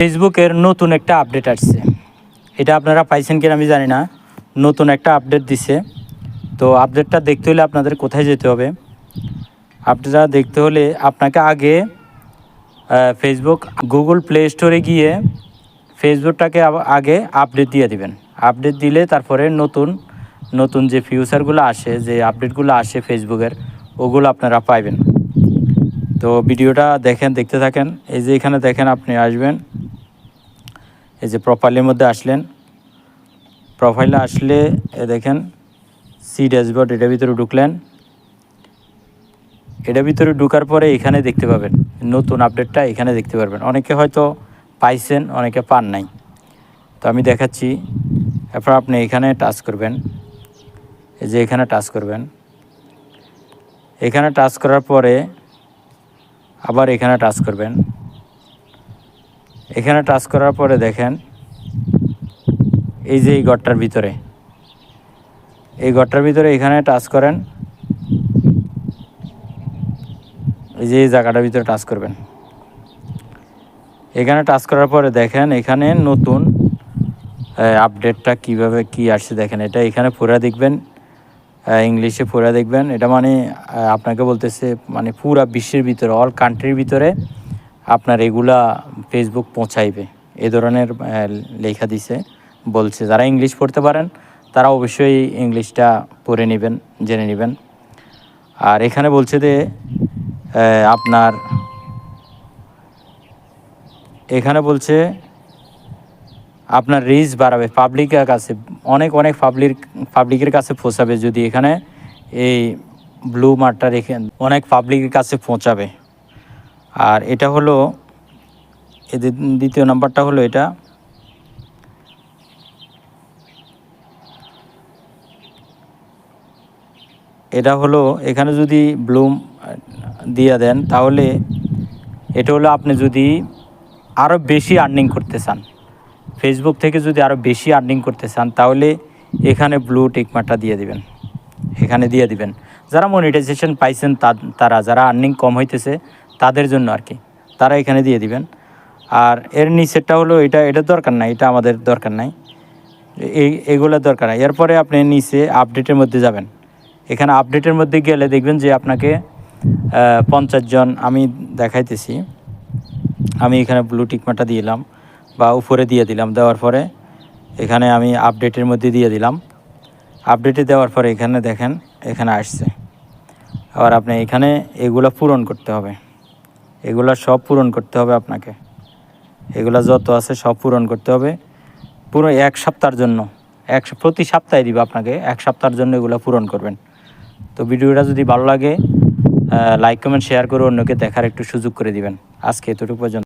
ফেসবুকের নতুন একটা আপডেট আসছে, এটা আপনারা পাইছেন কিনা আমি জানি না। নতুন একটা আপডেট দিছে, তো আপডেটটা দেখতে হলে আপনাদের কোথায় যেতে হবে? আপডেটটা দেখতে হলে আপনাকে আগে ফেসবুক গুগল প্লে স্টোরে গিয়ে ফেসবুকটাকে আগে আপডেট দিয়ে দিবেন। আপডেট দিলে তারপরে নতুন নতুন যে ফিউচারগুলো আসে, যে আপডেটগুলো আসে ফেসবুকের, ওগুলো আপনারা পাইবেন। তো ভিডিওটা দেখতে থাকেন। এই যে এখানে দেখেন, আপনি আসবেন, এই যে প্রোফাইলের মধ্যে আসলেন, প্রোফাইলে আসলে দেখেন সি ড্যাশবোর্ড, এটার ভিতরে ঢুকলেন। এটার ভিতরে ঢুকার পরে এখানে দেখতে পাবেন নতুন আপডেটটা, এখানে দেখতে পারবেন। অনেকে হয়তো পাইছেন, অনেকে পান নাই, তো আমি দেখাচ্ছি। এরপর আপনি এখানে টাচ করবেন, এই যে এখানে টাচ করবেন। এখানে টাচ করার পরে আবার এখানে টাচ করবেন। এখানে টাচ করার পরে দেখেন এই যে এই ঘরটার ভিতরে, এই ঘরটার ভিতরে এখানে টাচ করেন। এই যে এই জায়গাটার ভিতরে টাচ করবেন। এখানে টাচ করার পরে দেখেন এখানে নতুন আপডেটটা কিভাবে কি আসছে দেখেন। এটা এখানে পুরা দেখবেন, ইংলিশে পুরা দেখবেন। এটা মানে আপনাকে বলতেছে মানে পুরা বিশ্বের ভিতরে, অল কান্ট্রির ভিতরে আপনার এগুলা ফেসবুক পৌঁছাইবে, এ ধরনের লেখা দিছে। বলছে যারা ইংলিশ পড়তে পারেন তারা অবশ্যই ইংলিশটা পড়ে নেবেন, জেনে নেবেন। আর এখানে বলছে যে আপনার এখানে বলছে আপনার রিচ বাড়াবে, পাবলিকের কাছে অনেক পাবলিকের কাছে পৌঁছাবে যদি এখানে এই ব্লু মার্কটা রেখে অনেক পাবলিকের কাছে পৌঁছাবে। আর এটা হলো এদের দ্বিতীয় নাম্বারটা হলো এটা। এটা হলো এখানে যদি ব্লুম দিয়ে দেন তাহলে এটা হলো আপনি যদি আরও বেশি আর্নিং করতে চান, ফেসবুক থেকে যদি আরও বেশি আর্নিং করতে চান, তাহলে এখানে ব্লু টিকমার্কটা দিয়ে দিবেন, এখানে দিয়ে দিবেন। যারা মনিটাইজেশন পাইছেন তারা, যারা আর্নিং কম হইতেছে তাদের জন্য আর কি, তারা এখানে দিয়ে দিবেন। আর এর নিচেরটা হলো এটা দরকার নাই, এটা আমাদের দরকার নাই, এগুলো দরকার নাই। এরপরে আপনি নিচে আপডেটের মধ্যে যাবেন। এখানে আপডেটের মধ্যে গেলে দেখবেন যে আপনাকে 50 জন, আমি দেখাইতেছি। আমি এখানে ব্লু টিকমার্কটা দিলাম বা উপরে দিয়ে দিলাম, দেওয়ার পরে এখানে আমি আপডেটের মধ্যে দিয়ে দিলাম। আপডেটে দেওয়ার পরে এখানে দেখেন এখানে আসছে। আবার আপনি এখানে এগুলো পূরণ করতে হবে, এগুলো সব পূরণ করতে হবে আপনাকে, এগুলো যত আছে সব পূরণ করতে হবে পুরো 1 সপ্তাহের জন্য। প্রতি সপ্তাহে দিবে আপনাকে, 1 সপ্তাহের জন্য এগুলো পূরণ করবেন। তো ভিডিওটা যদি ভালো লাগে লাইক কমেন্ট শেয়ার করে অন্যকে দেখার একটু সুযোগ করে দিবেন। আজকে এতটুকু পর্যন্ত।